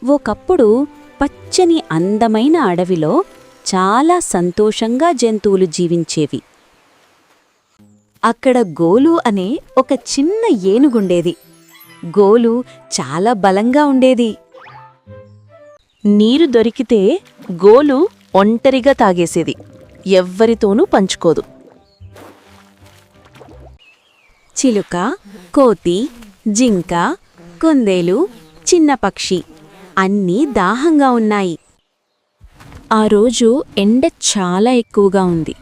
ఒకప్పుడు పచ్చని అందమైన అడవిలో చాలా సంతోషంగా జంతువులు జీవించేవి. అక్కడ గోలు అనే ఒక చిన్న ఏనుగుండేది. గోలు చాలా బలంగా ఉండేది. నీరు దొరికితే గోలు ఒంటరిగా తాగేసేది, ఎవ్వరితోనూ పంచుకోదు. చిలుక, కోతి, జింక, కుందేలు, చిన్న పక్షి అన్నీ దాహంగా ఉన్నాయి. ఆ రోజు ఎండ చాలా ఎక్కువగా ఉంది.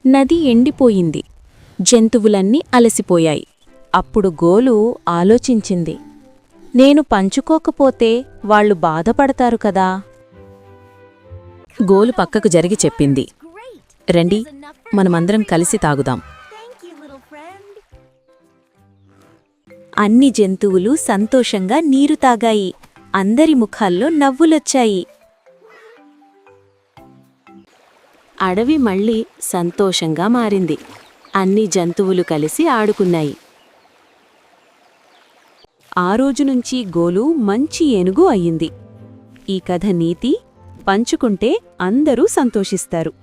నది ఎండిపోయింది. జంతువులన్నీ అలసిపోయాయి. అప్పుడు గోలు ఆలోచించింది, నేను పంచుకోకపోతే వాళ్ళు బాధపడతారు కదా. గోలు పక్కకు జరిగి చెప్పింది, రండి, మనమందరం కలిసి తాగుదాం. అన్ని జంతువులు సంతోషంగా నీరు తాగాయి. అందరి ముఖాల్లో నవ్వులొచ్చాయి. అడవి మళ్ళీ సంతోషంగా మారింది. అన్ని జంతువులు కలిసి ఆడుకున్నాయి. ఆ రోజునుంచి గోలు మంచి ఏనుగు అయ్యింది. ఈ కథ నీతి: పంచుకుంటే అందరూ సంతోషిస్తారు.